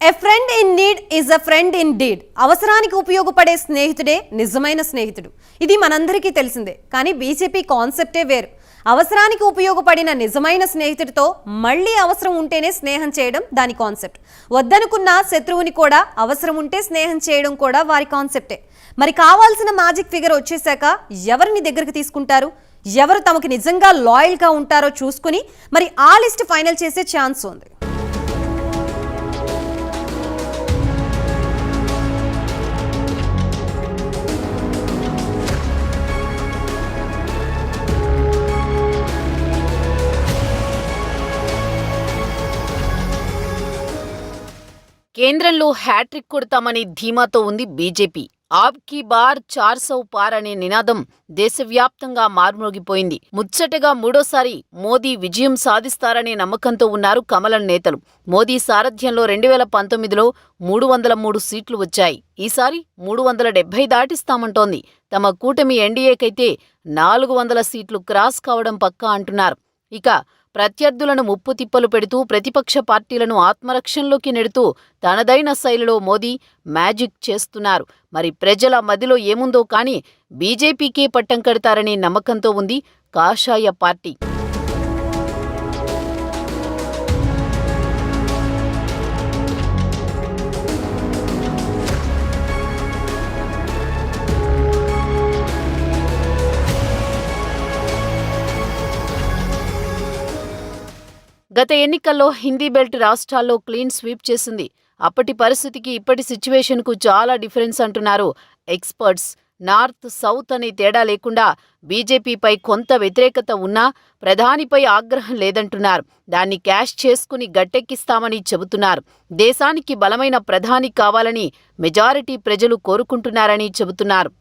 A friend in need is a friend indeed. అవసరానికి ఉపయోగపడే స్నేహితుడే నిజమైన స్నేహితుడు. ఇది మనందరికీ తెలిసిందే. కానీ బీజేపీ కాన్సెప్టే వేరు. అవసరానికి ఉపయోగపడిన నిజమైన స్నేహితుడితో మళ్ళీ అవసరం ఉంటేనే స్నేహం చేయడం దాని కాన్సెప్ట్. వద్దనుకున్న శత్రువుని కూడా అవసరం ఉంటే స్నేహం చేయడం కూడా వారి కాన్సెప్టే. మరి కావాల్సిన మ్యాజిక్ ఫిగర్ వచ్చేసాక ఎవరిని దగ్గరికి తీసుకుంటారు, ఎవరు తమకు నిజంగా లాయల్గా ఉంటారో చూసుకుని మరి ఆ లిస్ట్ ఫైనల్ చేసే ఛాన్స్ ఉంది. కేంద్రంలో హ్యాట్రిక్ కొడతామని ధీమాతో ఉంది బీజేపీ. ఆబ్ కీ బార్ 400 పార్ అనే నినాదం దేశవ్యాప్తంగా మార్మోగిపోయింది. ముచ్చటగా మూడోసారి మోదీ విజయం సాధిస్తారనే నమ్మకంతో ఉన్నారు కమలం నేతలు. మోదీ సారథ్యంలో 2019లో 303 సీట్లు వచ్చాయి. ఈసారి 370 దాటిస్తామంటోంది. తమ కూటమి ఎన్డీఏకైతే 400 సీట్లు క్రాస్ కావడం పక్కా అంటున్నారు. ఇక ప్రత్యర్థులను ముప్పు తిప్పలు పెడుతూ ప్రతిపక్ష పార్టీలను ఆత్మరక్షణలోకి నెడుతూ తనదైన శైలిలో మోదీ మ్యాజిక్ చేస్తున్నారు. మరి ప్రజల మదిలో ఏముందో కానీ బీజేపీకే పట్టం కడతారనే నమ్మకంతో ఉంది కాషాయ పార్టీ. గత ఎన్నికల్లో హిందీ బెల్ట్ రాష్ట్రాల్లో క్లీన్ స్వీప్ చేసింది. అప్పటి పరిస్థితికి ఇప్పటి సిచ్యువేషన్కు చాలా డిఫరెన్స్ అంటున్నారు ఎక్స్పర్ట్స్. నార్త్ సౌత్ అనే తేడా లేకుండా బీజేపీపై కొంత వ్యతిరేకత ఉన్నా ప్రధానిపై ఆగ్రహం లేదంటున్నారు. దాన్ని క్యాష్ చేసుకుని గట్టెక్కిస్తామని చెబుతున్నారు. దేశానికి బలమైన ప్రధాని కావాలని మెజారిటీ ప్రజలు కోరుకుంటున్నారని చెబుతున్నారు.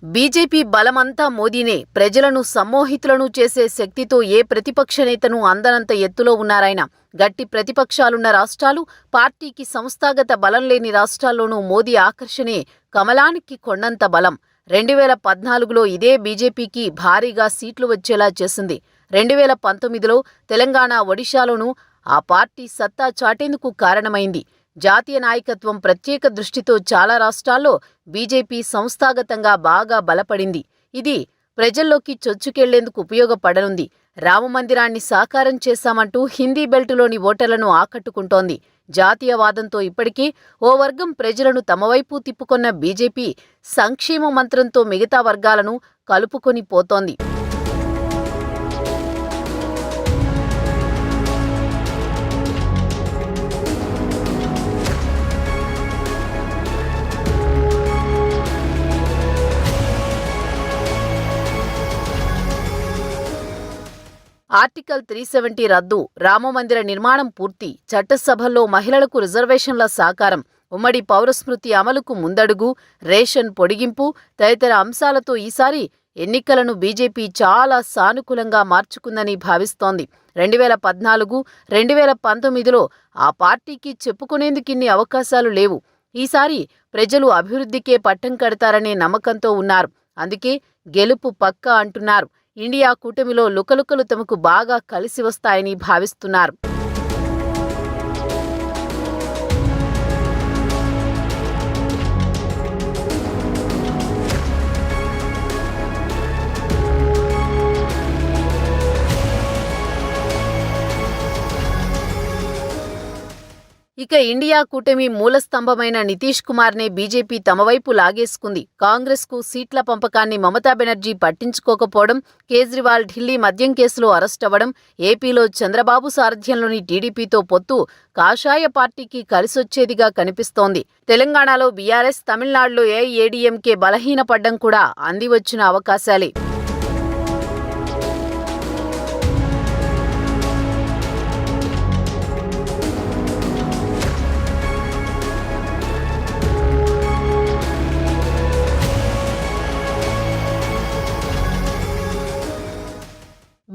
బీజేపీ బలమంతా మోదీనే. ప్రజలను సమ్మోహితులను చేసే శక్తితో ఏ ప్రతిపక్ష నేతను అందనంత ఎత్తులో ఉన్నారాయన. గట్టి ప్రతిపక్షాలున్న రాష్ట్రాలు, పార్టీకి సంస్థాగత బలం లేని రాష్ట్రాల్లోనూ మోదీ ఆకర్షణే కమలానికి కొండంత బలం. 2014లో ఇదే బీజేపీకి భారీగా సీట్లు వచ్చేలా చేసింది. 2019లో తెలంగాణ, ఒడిశాలోనూ ఆ పార్టీ సత్తా చాటేందుకు కారణమైంది. జాతీయ నాయకత్వం ప్రత్యేక దృష్టితో చాలా రాష్ట్రాల్లో బీజేపీ సంస్థాగతంగా బాగా బలపడింది. ఇది ప్రజల్లోకి చొచ్చుకెళ్లేందుకు ఉపయోగపడనుంది. రామమందిరాన్ని సాకారం చేశామంటూ హిందీ బెల్టులోని ఓటర్లను ఆకట్టుకుంటోంది. జాతీయవాదంతో ఇప్పటికే ఓ వర్గం ప్రజలను తమవైపు తిప్పుకొన్న బీజేపీ సంక్షేమ మంత్రంతో మిగతా వర్గాలను కలుపుకొని పోతోంది. ఆర్టికల్ 370 రద్దు, రామమందిర నిర్మాణం పూర్తి, చట్టసభల్లో మహిళలకు రిజర్వేషన్ల సాకారం, ఉమ్మడి పౌరస్మృతి అమలుకు ముందడుగు, రేషన్ పొడిగింపు తదితర అంశాలతో ఈసారి ఎన్నికలను బీజేపీ చాలా సానుకూలంగా మార్చుకుందని భావిస్తోంది. 2014, 2019లో ఆ పార్టీకి చెప్పుకునేందుకిన్ని అవకాశాలు లేవు. ఈసారి ప్రజలు అభివృద్ధికే పట్టం కడతారనే నమ్మకంతో ఉన్నారు. అందుకే గెలుపు పక్కా అంటున్నారు. ఇండియా కూటమిలో లుకలుకలు తమకు బాగా కలిసి వస్తాయని భావిస్తున్నారు. ఇక ఇండియా కూటమి మూలస్తంభమైన నితీష్ కుమార్నే బీజేపీ తమవైపు లాగేసుకుంది. కాంగ్రెస్కు సీట్ల పంపకాన్ని మమతా బెనర్జీ పట్టించుకోకపోవడం, కేజ్రీవాల్ ఢిల్లీ మద్యం కేసులో అరెస్టవ్వడం, ఏపీలో చంద్రబాబు సారథ్యంలోని టీడీపీతో పొత్తు కాషాయ పార్టీకి కలిసొచ్చేదిగా కనిపిస్తోంది. తెలంగాణలో బీఆర్ఎస్, తమిళనాడులో ఏఐఏడీఎంకే బలహీనపడ్డం కూడా అందివచ్చిన అవకాశాలే.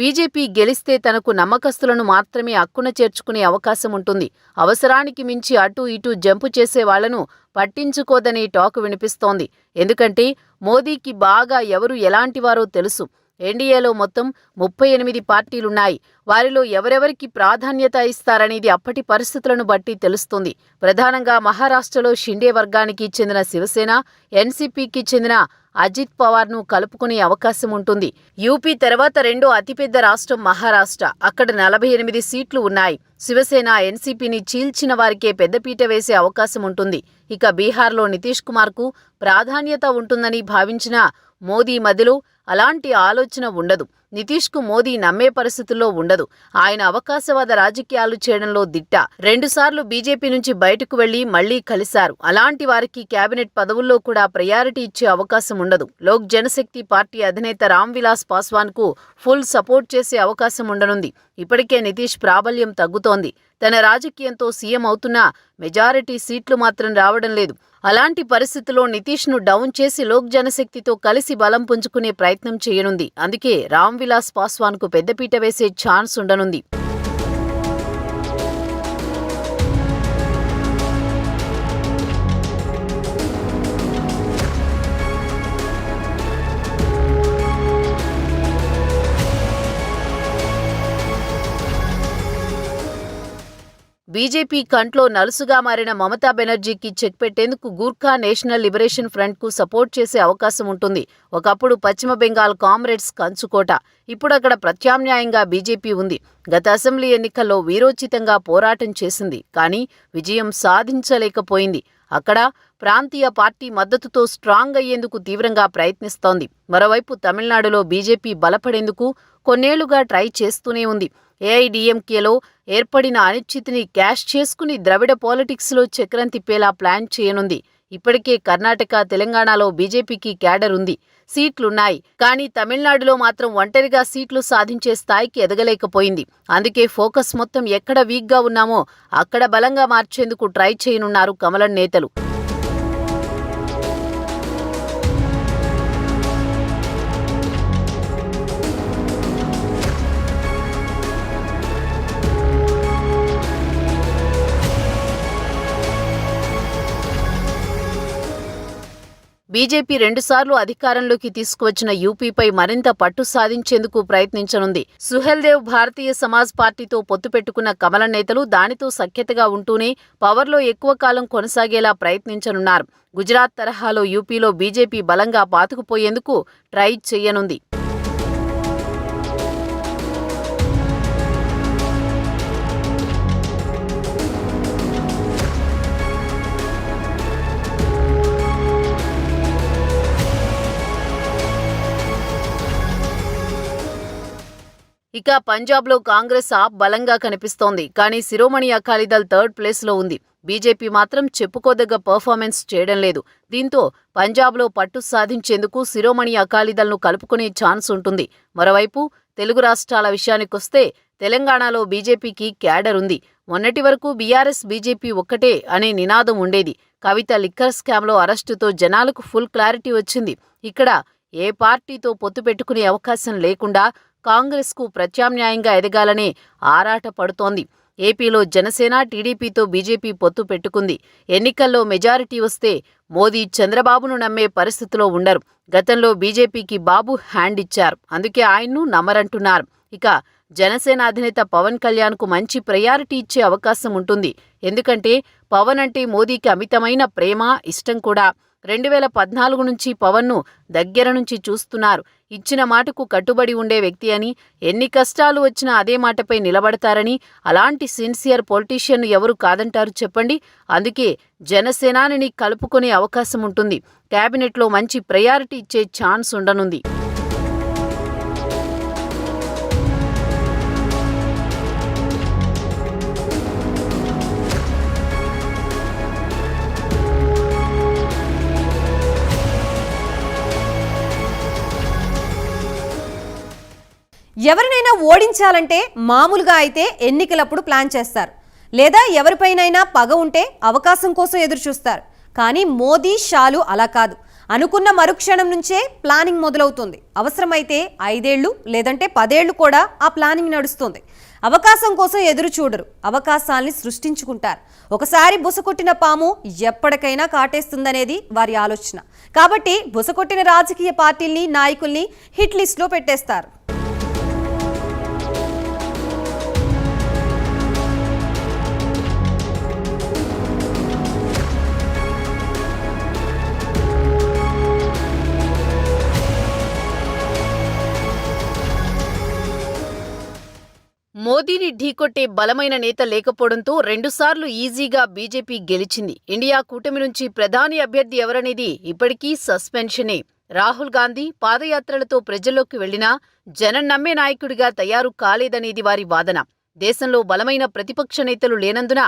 బీజేపీ గెలిస్తే తనకు నమ్మకస్తులను మాత్రమే అక్కున చేర్చుకునే అవకాశం ఉంటుంది. అవసరానికి మించి అటూ ఇటూ జంపు చేసే వాళ్లను పట్టించుకోదనే టాక్ వినిపిస్తోంది. ఎందుకంటే మోదీకి బాగా ఎవరు ఎలాంటివారో తెలుసు. ఎన్డీఏలో మొత్తం 38 పార్టీలున్నాయి. వారిలో ఎవరెవరికి ప్రాధాన్యత ఇస్తారనేది అప్పటి పరిస్థితులను బట్టి తెలుస్తుంది. ప్రధానంగా మహారాష్ట్రలో షిండే వర్గానికి చెందిన శివసేన, ఎన్సీపీకి చెందిన అజిత్ పవార్ను కలుపుకునే అవకాశం ఉంటుంది. యూపీ తర్వాత రెండో అతిపెద్ద రాష్ట్రం మహారాష్ట్ర. అక్కడ 48 సీట్లు ఉన్నాయి. శివసేన, ఎన్సీపీని చీల్చిన వారికే పెద్దపీట వేసే అవకాశం ఉంటుంది. ఇక బీహార్లో నితీష్ కుమార్కు ప్రాధాన్యత ఉంటుందని భావించిన మోదీ మధ్యలో అలాంటి ఆలోచన ఉండదు. నితీష్కు మోదీ నమ్మే పరిస్థితుల్లో ఉండదు. ఆయన అవకాశవాద రాజకీయాలు చేయడంలో దిట్ట. 2 సార్లు బీజేపీ నుంచి బయటకు వెళ్లి మళ్లీ కలిశారు. అలాంటి వారికి కేబినెట్ పదవుల్లో కూడా ప్రయారిటీ ఇచ్చే అవకాశం ఉండదు. లోక్ జనశక్తి పార్టీ అధినేత రామ్ విలాస్ పాస్వాన్ కు ఫుల్ సపోర్ట్ చేసే అవకాశం ఉండనుంది. ఇప్పటికే నితీష్ ప్రాబల్యం తగ్గుతోంది. తన రాజకీయంతో సీఎం అవుతున్నా మెజారిటీ సీట్లు మాత్రం రావడం లేదు. అలాంటి పరిస్థితుల్లో నితీష్ను డౌన్ చేసి లోక్ జనశక్తితో కలిసి బలం పుంజుకునే ప్రయత్నం చేయనుంది. అందుకే రామ్ విలాస్ పాస్వాన్కు పెద్దపీట వేసే ఛాన్స్ ఉండనుంది. బీజేపీ కంట్లో నలుసుగా మారిన మమతా బెనర్జీకి చెక్ పెట్టేందుకు గూర్ఖా నేషనల్ లిబరేషన్ ఫ్రంట్కు సపోర్ట్ చేసే అవకాశం ఉంటుంది. ఒకప్పుడు పశ్చిమ బెంగాల్ కామ్రేడ్స్ కంచుకోట. ఇప్పుడు అక్కడ ప్రత్యామ్నాయంగా బీజేపీ ఉంది. గత అసెంబ్లీ ఎన్నికల్లో వీరోచితంగా పోరాటం చేసింది. కానీ విజయం సాధించలేకపోయింది. అక్కడ ప్రాంతీయ పార్టీ మద్దతుతో స్ట్రాంగ్ అయ్యేందుకు తీవ్రంగా ప్రయత్నిస్తోంది. మరోవైపు తమిళనాడులో బీజేపీ బలపడేందుకు కొన్నేళ్లుగా ట్రై చేస్తూనే ఉంది. ఏఐడీఎంకేలో ఏర్పడిన అనిశ్చితిని క్యాష్ చేసుకుని ద్రవిడ పాలిటిక్స్లో చక్రం తిప్పేలా ప్లాన్ చేయనుంది. ఇప్పటికే కర్ణాటక, తెలంగాణలో బీజేపీకి క్యాడర్ ఉంది, సీట్లున్నాయి. కానీ తమిళనాడులో మాత్రం ఒంటరిగా సీట్లు సాధించే స్థాయికి ఎదగలేకపోయింది. అందుకే ఫోకస్ మొత్తం ఎక్కడ వీక్గా ఉన్నామో అక్కడ బలంగా మార్చేందుకు ట్రై చేయనున్నారు కమలం నేతలు. బీజేపీ 2 సార్లు అధికారంలోకి తీసుకువచ్చిన యూపీపై మరింత పట్టు సాధించేందుకు ప్రయత్నించనుంది. సుహెల్ దేవ్ భారతీయ సమాజ్ పార్టీతో పొత్తు పెట్టుకున్న కమలం నేతలు దానితో సఖ్యతగా ఉంటూనే పవర్లో ఎక్కువ కాలం కొనసాగేలా ప్రయత్నించనున్నారు. గుజరాత్ తరహాలో యూపీలో బీజేపీ బలంగా పాతుకుపోయేందుకు ట్రై చేయనుంది. ఇక పంజాబ్లో కాంగ్రెస్ ఆప్ బలంగా కనిపిస్తోంది. కానీ శిరోమణి అకాలీదళ్ 3rd ప్లేస్లో ఉంది. బీజేపీ మాత్రం చెప్పుకోదగ్గ పర్ఫార్మెన్స్ చేయడం లేదు. దీంతో పంజాబ్లో పట్టు సాధించేందుకు శిరోమణి అకాలీదళ్ను కలుపుకునే ఛాన్స్ ఉంటుంది. మరోవైపు తెలుగు రాష్ట్రాల విషయానికొస్తే తెలంగాణలో బీజేపీకి క్యాడర్ ఉంది. మొన్నటి వరకు బీఆర్ఎస్ బీజేపీ ఒక్కటే అనే నినాదం ఉండేది. కవిత లిక్కర్ స్కామ్లో అరెస్టుతో జనాలకు ఫుల్ క్లారిటీ వచ్చింది. ఇక్కడ ఏ పార్టీతో పొత్తు పెట్టుకునే అవకాశం లేకుండా కాంగ్రెస్కు ప్రత్యామ్నాయంగా ఎదగాలనే ఆరాట పడుతోంది. ఏపీలో జనసేన, టీడీపీతో బీజేపీ పొత్తు పెట్టుకుంది. ఎన్నికల్లో మెజారిటీ వస్తే మోదీ, చంద్రబాబును నమ్మే పరిస్థితిలో ఉండరు. గతంలో బీజేపీకి బాబు హ్యాండ్ ఇచ్చారు. అందుకే ఆయన్ను నమ్మరంటున్నారు. ఇక జనసేన అధినేత పవన్ కళ్యాణ్కు మంచి ప్రయారిటీ ఇచ్చే అవకాశం ఉంటుంది. ఎందుకంటే పవన్ అంటే మోదీకి అమితమైన ప్రేమ, ఇష్టం కూడా. 2014 నుంచి పవన్ను దగ్గర నుంచి చూస్తున్నారు. ఇచ్చిన మాటకు కట్టుబడి ఉండే వ్యక్తి అని, ఎన్ని కష్టాలు వచ్చినా అదే మాటపై నిలబడతారని, అలాంటి సిన్సియర్ పొలిటీషియన్ ఎవరు కాదంటారు చెప్పండి. అందుకే జనసేనాని కలుపుకునే అవకాశం ఉంటుంది. కేబినెట్లో మంచి ప్రయారిటీ ఇచ్చే ఛాన్స్ ఉండనుంది. ఎవరినైనా ఓడించాలంటే మామూలుగా అయితే ఎన్నికలప్పుడు ప్లాన్ చేస్తారు, లేదా ఎవరిపైనైనా పగ ఉంటే అవకాశం కోసం ఎదురు చూస్తారు. కానీ మోదీ, షాలు అలా కాదు. అనుకున్న మరుక్షణం నుంచే ప్లానింగ్ మొదలవుతుంది. అవసరమైతే 5 ఏళ్లు లేదంటే 10 ఏళ్లు కూడా ఆ ప్లానింగ్ నడుస్తుంది. అవకాశం కోసం ఎదురు చూడరు, అవకాశాల్ని సృష్టించుకుంటారు. ఒకసారి బుసకొట్టిన పాము ఎప్పటికైనా కాటేస్తుందనేది వారి ఆలోచన. కాబట్టి బుసకొట్టిన రాజకీయ పార్టీల్ని, నాయకుల్ని హిట్ లిస్ట్లో పెట్టేస్తారు. మోదీని ఢీకొట్టే బలమైన నేత లేకపోవడంతో 2 సార్లు ఈజీగా బీజేపీ గెలిచింది. ఇండియా కూటమి నుంచి ప్రధాని అభ్యర్థి ఎవరనేది ఇప్పటికీ సస్పెన్షనే. రాహుల్ గాంధీ పాదయాత్రలతో ప్రజల్లోకి వెళ్లినా జనం నమ్మే నాయకుడిగా తయారు కాలేదనేది వారి వాదన. దేశంలో బలమైన ప్రతిపక్ష నేతలు లేనందున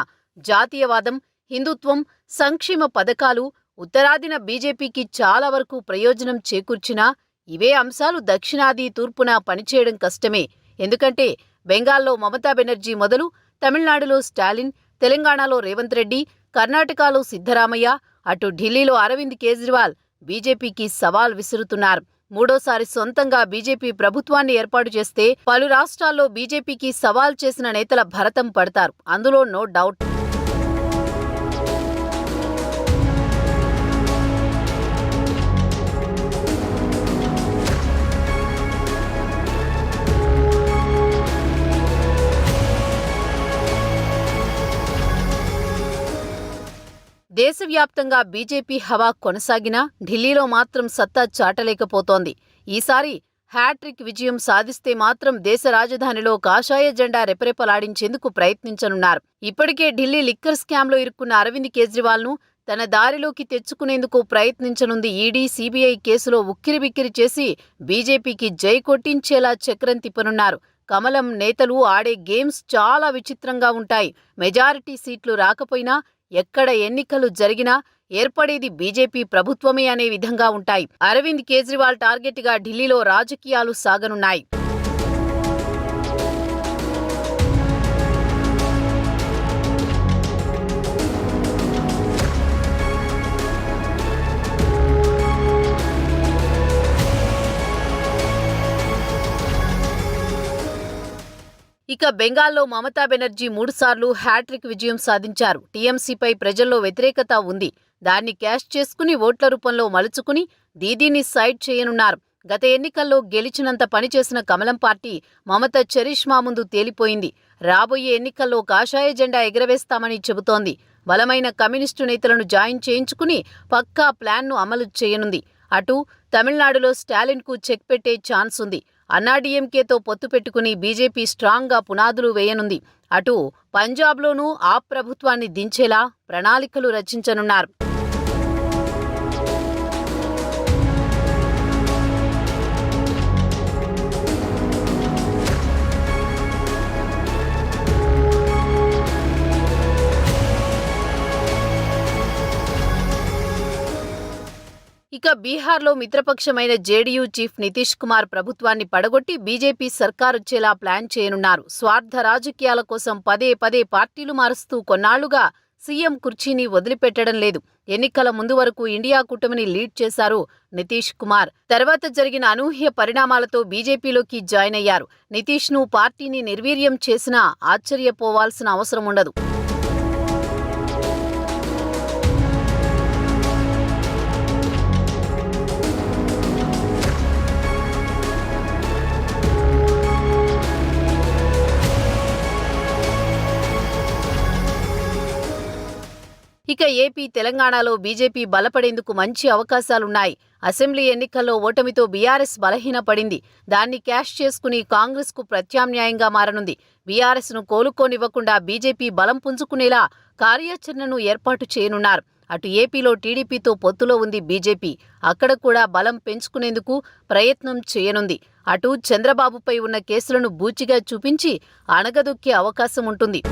జాతీయవాదం, హిందుత్వం, సంక్షేమ పథకాలు ఉత్తరాదిన బీజేపీకి చాలా వరకు ప్రయోజనం చేకూర్చినా ఇవే అంశాలు దక్షిణాది, తూర్పున పనిచేయడం కష్టమే. ఎందుకంటే బెంగాల్లో మమతా బెనర్జీ మొదలు తమిళనాడులో స్టాలిన్, తెలంగాణలో రేవంత్ రెడ్డి, కర్ణాటకలో సిద్ధరామయ్య, అటు ఢిల్లీలో అరవింద్ కేజ్రీవాల్ బీజేపీకి సవాల్ విసురుతున్నారు. మూడోసారి సొంతంగా బీజేపీ ప్రభుత్వాన్ని ఏర్పాటు చేస్తే పలు రాష్ట్రాల్లో బీజేపీకి సవాల్ చేసిన నేతల భరతం పడతారు. అందులో నో డౌట్. దేశవ్యాప్తంగా బీజేపీ హవా కొనసాగినా ఢిల్లీలో మాత్రం సత్తా చాటలేకపోతోంది. ఈసారి హ్యాట్రిక్ విజయం సాధిస్తే మాత్రం దేశ రాజధానిలో కాషాయ జెండా రెపరెపలాడించేందుకు ప్రయత్నించనున్నారు. ఇప్పటికే ఢిల్లీ లిక్కర్ స్కామ్లో ఇరుక్కున్న అరవింద్ కేజ్రీవాల్ను తన దారిలోకి తెచ్చుకునేందుకు ప్రయత్నించనుంది ఈడీ. సీబీఐ కేసులో ఉక్కిరిబిక్కిరి చేసి బీజేపీకి జై కొట్టించేలా చక్రం తిప్పనున్నారు. కమలం నేతలు ఆడే గేమ్స్ చాలా విచిత్రంగా ఉంటాయి. మెజారిటీ సీట్లు రాకపోయినా ఎక్కడ ఎన్నికలు జరిగినా ఏర్పడేది బీజేపీ ప్రభుత్వమే అనే విధంగా ఉంటాయి. అరవింద్ కేజ్రీవాల్ టార్గెట్గా ఢిల్లీలో రాజకీయాలు సాగనున్నాయి. ఇక బెంగాల్లో మమతా బెనర్జీ 3 సార్లు హ్యాట్రిక్ విజయం సాధించారు. టీఎంసీపై ప్రజల్లో వ్యతిరేకత ఉంది. దాన్ని క్యాష్ చేసుకుని ఓట్ల రూపంలో మలుచుకుని దీదీని సైడ్ చేయనున్నారు. గత ఎన్నికల్లో గెలిచినంత పనిచేసిన కమలం పార్టీ మమత చరిష్మా ముందు తేలిపోయింది. రాబోయే ఎన్నికల్లో కాషాయ జెండా ఎగరవేస్తామని చెబుతోంది. బలమైన కమ్యూనిస్టు నేతలను జాయిన్ చేయించుకుని పక్కా ప్లాన్ను అమలు చేయనుంది. అటు తమిళనాడులో స్టాలిన్కు చెక్ పెట్టే ఛాన్స్ ఉంది. అన్నాడీఎంకేతో పొత్తు పెట్టుకుని బీజేపీ స్ట్రాంగ్గా పునాదులు వేయనుంది. అటు పంజాబ్లోనూ ఆ ప్రభుత్వాన్ని దించేలా ప్రణాళికలు రచించనున్నారు. ఇక బీహార్లో మిత్రపక్షమైన జేడీయూ చీఫ్ నితీష్ కుమార్ ప్రభుత్వాన్ని పడగొట్టి బీజేపీ సర్కారొచ్చేలా ప్లాన్ చేయనున్నారు. స్వార్థ రాజకీయాల కోసం పదే పదే పార్టీలు మారుస్తూ కొన్నాళ్లుగా సీఎం కుర్చీని వదిలిపెట్టడం లేదు. ఎన్నికల ముందు వరకు ఇండియా కూటమిని లీడ్ చేశారు నితీష్ కుమార్. తర్వాత జరిగిన అనూహ్య పరిణామాలతో బీజేపీలోకి జాయిన్ అయ్యారు. నితీష్ను పార్టీని నిర్వీర్యం చేసినా ఆశ్చర్యపోవాల్సిన అవసరం ఉండదు. ఇక ఏపీ, తెలంగాణలో బీజేపీ బలపడేందుకు మంచి అవకాశాలున్నాయి. అసెంబ్లీ ఎన్నికల్లో ఓటమితో బీఆర్ఎస్ బలహీనపడింది. దాన్ని క్యాష్ చేసుకుని కాంగ్రెస్కు ప్రత్యామ్నాయంగా మారనుంది. బీఆర్ఎస్ను కోలుకోనివ్వకుండా బీజేపీ బలం పుంజుకునేలా కార్యాచరణను ఏర్పాటు చేయనున్నారు. అటు ఏపీలో టీడీపీతో పొత్తులో ఉంది బీజేపీ. అక్కడ కూడా బలం పెంచుకునేందుకు ప్రయత్నం చేయనుంది. అటు చంద్రబాబుపై ఉన్న కేసులను బూచిగా చూపించి అణగదొక్కే అవకాశం ఉంటుంది.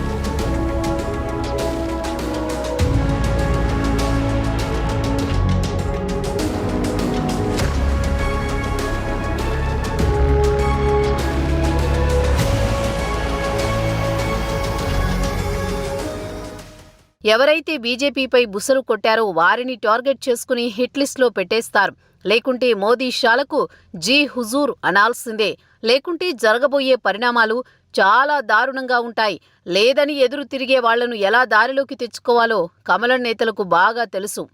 ఎవరైతే బీజేపీపై బుసలు కొట్టారో వారిని టార్గెట్ చేసుకుని హిట్ లిస్ట్లో పెట్టేస్తారు. లేకుంటే మోదీ షాలకు జీ హుజూర్ అనాల్సిందే. లేకుంటే జరగబోయే పరిణామాలు చాలా దారుణంగా ఉంటాయి. లేదని ఎదురు తిరిగే వాళ్లను ఎలా దారిలోకి తెచ్చుకోవాలో కమలం నేతలకు బాగా తెలుసు.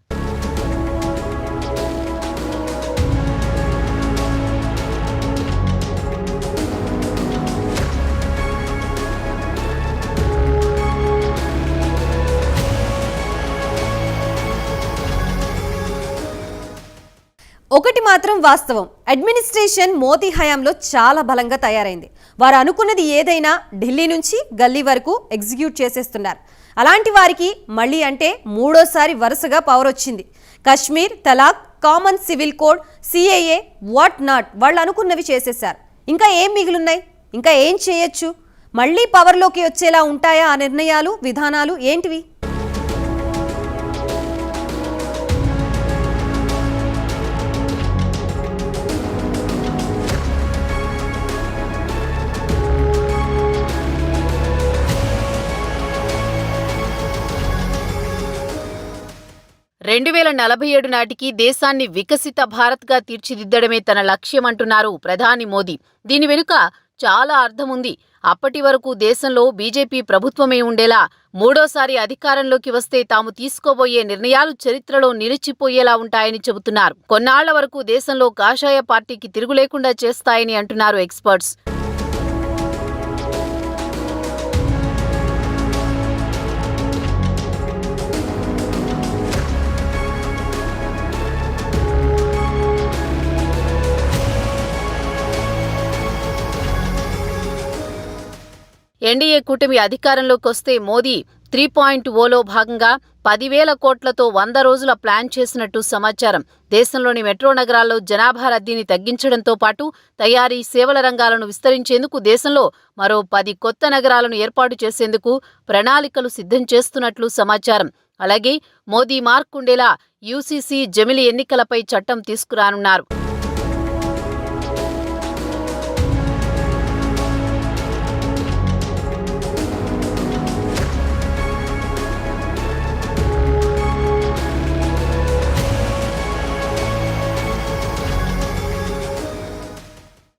ఒకటి మాత్రం వాస్తవం, అడ్మినిస్ట్రేషన్ మోదీ హయాంలో చాలా బలంగా తయారైంది. వారు అనుకున్నది ఏదైనా ఢిల్లీ నుంచి గల్లీ వరకు ఎగ్జిక్యూట్ చేసేస్తున్నారు. అలాంటి వారికి మళ్ళీ అంటే మూడోసారి వరుసగా పవర్ వచ్చింది. కశ్మీర్, తలాక్, common civil code, CAA, what not వాళ్ళు అనుకున్నవి చేసేశారు. ఇంకా ఏం మిగిలిన్నాయి? ఇంకా ఏం చేయొచ్చు? మళ్ళీ పవర్లోకి వచ్చేలా ఉంటాయా ఆ నిర్ణయాలు, విధానాలు ఏంటివి? రెండు 2047 నాటికి దేశాన్ని వికసిత భారత్గా తీర్చిదిద్దడమే తన లక్ష్యమంటున్నారు ప్రధాని మోదీ. దీని వెనుక చాలా అర్థం ఉంది. అప్పటి వరకు దేశంలో బీజేపీ ప్రభుత్వమే ఉండేలా, మూడోసారి అధికారంలోకి వస్తే తాము తీసుకోబోయే నిర్ణయాలు చరిత్రలో నిలిచిపోయేలా ఉంటాయని చెబుతున్నారు. కొన్నాళ్ల వరకు దేశంలో కాషాయ పార్టీకి తిరుగులేకుండా చేస్తాయని అంటున్నారు ఎక్స్పర్ట్స్. ఎన్డీఏ కూటమి అధికారంలోకి వస్తే మోదీ 3.0లో భాగంగా 10,000 కోట్లతో 100 రోజుల ప్లాన్ చేసినట్టు సమాచారం. దేశంలోని మెట్రో నగరాల్లో జనాభా రద్దీని తగ్గించడంతో పాటు తయారీ, సేవల రంగాలను విస్తరించేందుకు దేశంలో మరో 10 కొత్త నగరాలను ఏర్పాటు చేసేందుకు ప్రణాళికలు సిద్ధం చేస్తున్నట్లు సమాచారం. అలాగే మోదీ మార్క్ ఉండేలా యూసీసీ జమిలి ఎన్నికలపై చట్టం తీసుకురానున్నారు.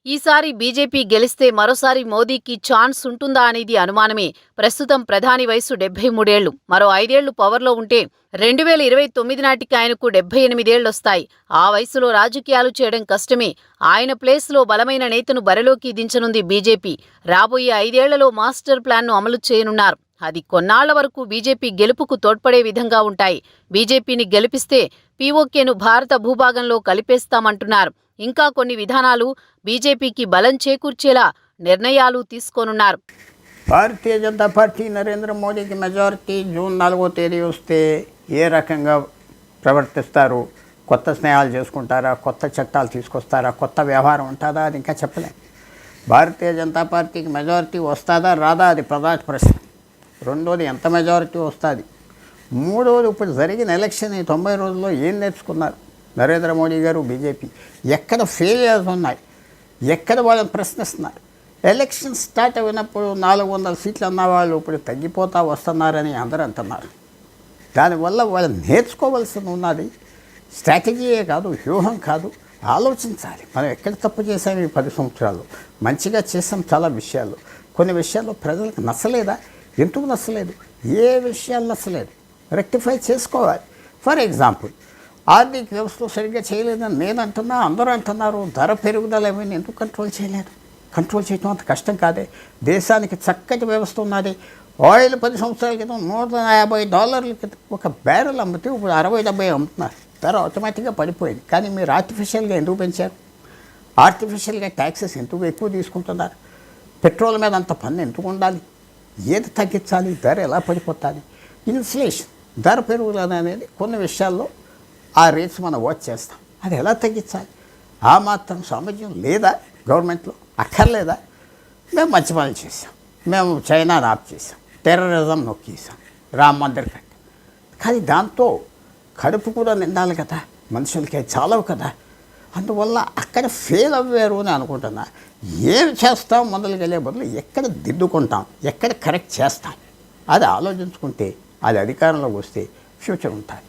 ఈసారి బీజేపీ గెలిస్తే మరోసారి మోదీకి ఛాన్స్ ఉంటుందా అనేది అనుమానమే. ప్రస్తుతం ప్రధాని వయసు 73 ఏళ్లు. మరో 5 ఏళ్లు పవర్లో ఉంటే 2029 నాటికి ఆయనకు 78 ఏళ్లొస్తాయి. ఆ వయసులో రాజకీయాలు చేయడం కష్టమే. ఆయన ప్లేస్లో బలమైన నేతను బరిలోకి దించనుంది బీజేపీ. రాబోయే 5 ఏళ్లలో మాస్టర్ ప్లాన్ను అమలు చేయనున్నారు. అది కొన్నాళ్ల వరకు బీజేపీ గెలుపుకు తోడ్పడే విధంగా ఉంటాయి. బీజేపీని గెలిపిస్తే పీఓకేను భారత భూభాగంలో కలిపేస్తామంటున్నారు. ఇంకా కొన్ని విధానాలు బీజేపీకి బలం చేకూర్చేలా నిర్ణయాలు తీసుకోనున్నారు. భారతీయ జనతా పార్టీ నరేంద్ర మోదీకి మెజారిటీ జూన్ 4వ తేదీ వస్తే ఏ రకంగా ప్రవర్తిస్తారు? కొత్త స్నేహాలు చేసుకుంటారా? కొత్త చట్టాలు తీసుకొస్తారా? కొత్త వ్యవహారం ఉంటుందా? అది ఇంకా చెప్పలేం. భారతీయ జనతా పార్టీకి మెజారిటీ వస్తుందా రాదా అది ప్రధాన ప్రశ్న. రెండోది, ఎంత మెజారిటీ వస్తుంది? మూడోది, ఇప్పుడు జరిగిన ఎలక్షన్ ఈ 90 రోజుల్లో ఏం నేర్చుకున్నారు నరేంద్ర మోడీ గారు, బీజేపీ? ఎక్కడ ఫెయిలియర్స్ ఉన్నాయి? ఎక్కడ వాళ్ళని ప్రశ్నిస్తున్నారు? ఎలక్షన్ స్టార్ట్ అయినప్పుడు 400 సీట్లు అన్నవాళ్ళు ఇప్పుడు తగ్గిపోతా వస్తున్నారని అందరూ అంటున్నారు. దానివల్ల వాళ్ళు నేర్చుకోవాల్సింది ఉన్నది స్ట్రాటజీయే కాదు, వ్యూహం కాదు, ఆలోచించాలి. మనం ఎక్కడ తప్పు చేసాము ఈ 10 సంవత్సరాలు? మంచిగా చేసాం చాలా విషయాలు. కొన్ని విషయాల్లో ప్రజలకు నచ్చలేదా? ఎందుకు నచ్చలేదు? ఏ విషయాలు నచ్చలేదు? రెక్టిఫై చేసుకోవాలి. ఫర్ ఎగ్జాంపుల్, ఆర్థిక వ్యవస్థ సరిగ్గా చేయలేదని నేను అంటున్నా, అందరూ అంటున్నారు. ధర పెరుగుదల ఏమైనా ఎందుకు కంట్రోల్ చేయలేదు? కంట్రోల్ చేయడం అంత కష్టం కాదే. దేశానికి చక్కటి వ్యవస్థ ఉన్నది. ఆయిల్ 10 సంవత్సరాల క్రితం $150 ఒక బ్యారెల్ అమ్మితే ఇప్పుడు 60-70 అమ్ముతున్నారు. ధర ఆటోమేటిక్గా పడిపోయింది. కానీ మీరు ఆర్టిఫిషియల్గా ఎందుకు పెంచారు? ఆర్టిఫిషియల్గా ట్యాక్సెస్ ఎందుకు ఎక్కువ తీసుకుంటున్నారు? పెట్రోల్ మీద అంత పన్ను ఎందుకు ఉండాలి? ఏది తగ్గించాలి? ధర ఎలా పడిపోతుంది? ఇన్ఫ్లేషన్, ధర పెరుగుదల అనేది కొన్ని విషయాల్లో ఆ రేట్స్ మనం వాచ్ చేస్తాం. అది ఎలా తగ్గించాలి? ఆ మాత్రం సామర్థ్యం లేదా గవర్నమెంట్లో? అక్కర్లేదా? మేము మంచి పనులు చేసాం, మేము చైనాని ఆప్ చేసాం, టెర్రరిజం నొక్కేసాం, రామ్ మందిర్ కట్టాం. కానీ దాంతో కడుపు కూడా నిండాలి కదా, మనుషులకి చాలవు కదా. అందువల్ల అక్కడ ఫెయిల్ అవ్వారు అని అనుకుంటున్నా. ఏం చేస్తాం మొదలుకెళ్ళే బదులు ఎక్కడ దిద్దుకుంటాం, ఎక్కడ కరెక్ట్ చేస్తాం అది ఆలోచించుకుంటే అది అధికారంలోకి వస్తే ఫ్యూచర్ ఉంటుంది.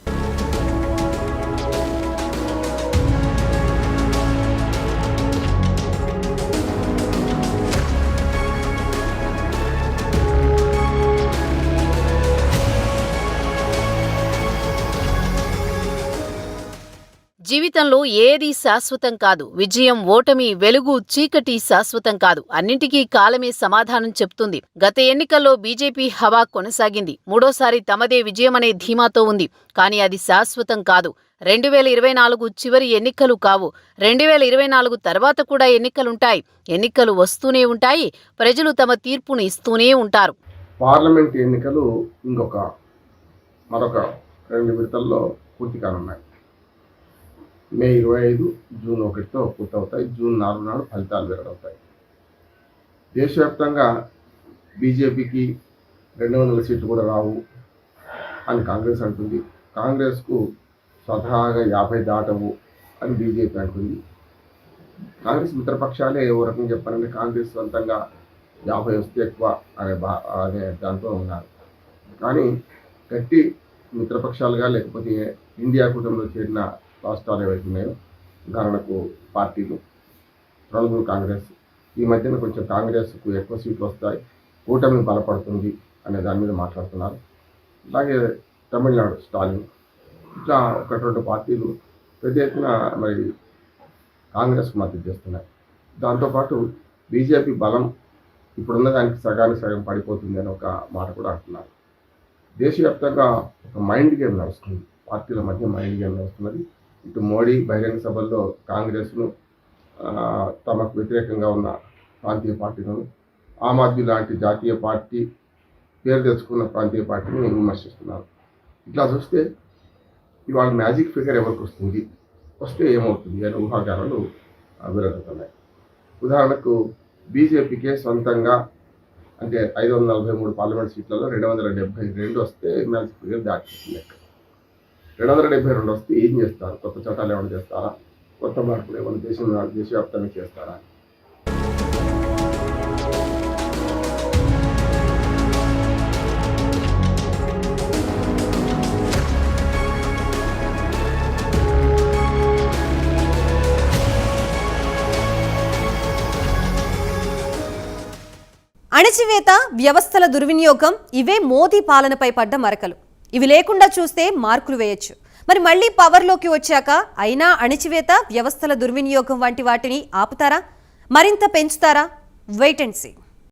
జీవితంలో ఏదీ శాశ్వతం కాదు. విజయం, ఓటమి, వెలుగు, చీకటి శాశ్వతం కాదు. అన్నింటికీ కాలమే సమాధానం చెప్తుంది. గత ఎన్నికల్లో బీజేపీ హవా కొనసాగింది. మూడోసారి తమదే విజయమనే ధీమాతో ఉంది. కానీ అది శాశ్వతం కాదు. 2024 చివరి ఎన్నికలు కావు. 2024 తర్వాత కూడా ఎన్నికలుంటాయి. ఎన్నికలు వస్తూనే ఉంటాయి. ప్రజలు తమ తీర్పును ఇస్తూనే ఉంటారు. పార్లమెంట్ ఎన్నికలు మరొక 2 విడతల్లో పూర్తి కానున్నాయి. మే 25, జూన్ 1తో పూర్తవుతాయి. జూన్ 4 నాడు ఫలితాలు వెల్లడవుతాయి. దేశవ్యాప్తంగా బీజేపీకి 200 సీట్లు కూడా రావు అని కాంగ్రెస్ అంటుంది. కాంగ్రెస్కు స్వతహాగా 50 దాటవు అని బీజేపీ అంటుంది. కాంగ్రెస్ మిత్రపక్షాలే ఓ రకంగా చెప్పాలంటే కాంగ్రెస్ సొంతంగా 50 వస్తే ఎక్కువ అనే దాంతో ఉన్నారు. కానీ గట్టి మిత్రపక్షాలుగా లేకపోతే ఇండియా కూటమిలో చేరిన రాష్ట్రాలు ఏవైతే ఉన్నాయో, ఉదాహరణకు పార్టీలు, తృణమూల్ కాంగ్రెస్, ఈ మధ్యన కొంచెం కాంగ్రెస్కు ఎక్కువ సీట్లు వస్తాయి, కూటమి బలపడుతుంది అనే దాని మీద మాట్లాడుతున్నారు. అలాగే తమిళనాడు స్టాలిన్, ఇట్లా 1-2 పార్టీలు పెద్ద ఎత్తున మరి కాంగ్రెస్కు మద్దతు చేస్తున్నాయి. దాంతోపాటు బీజేపీ బలం ఇప్పుడున్న దానికి సగానికి సగం పడిపోతుంది అని ఒక మాట కూడా అంటున్నారు. దేశవ్యాప్తంగా ఒక మైండ్ గేమ్ నడుస్తుంది. పార్టీల మధ్య మైండ్ గేమ్ నడుస్తున్నది. ఇటు మోడీ బహిరంగ సభల్లో కాంగ్రెస్ను, తమకు వ్యతిరేకంగా ఉన్న ప్రాంతీయ పార్టీలను, ఆమ్ ఆద్మీ లాంటి జాతీయ పార్టీ పేరు తెచ్చుకున్న ప్రాంతీయ పార్టీని విమర్శిస్తున్నారు. ఇట్లా చూస్తే ఇవాళ మ్యాజిక్ ఫిగర్ ఎవరికి వస్తే ఏమవుతుంది అనే ఊహాగానాలు వెలువడుతున్నాయి. ఉదాహరణకు బీజేపీకే సొంతంగా అంటే 543 పార్లమెంట్ సీట్లలో 272 వస్తే మ్యాజిక్ ఫిగర్ దాటిస్తుంది. 272 వస్తే ఏం చేస్తారు? కొత్త చట్టాలు ఏమైనా చేస్తారా? కొత్త మార్పులు ఏమైనా దేశవ్యాప్తంగా చేస్తారా? అణచివేత, వ్యవస్థల దుర్వినియోగం ఇవే మోదీ పాలనపై పడ్డ మరకలు. ఇవి లేకుండా చూస్తే మార్కులు వేయొచ్చు. మరి మళ్ళీ పవర్లోకి వచ్చాక అయినా అణచివేత, వ్యవస్థల దుర్వినియోగం వంటి వాటిని ఆపుతారా? మరింత పెంచుతారా? Wait and see.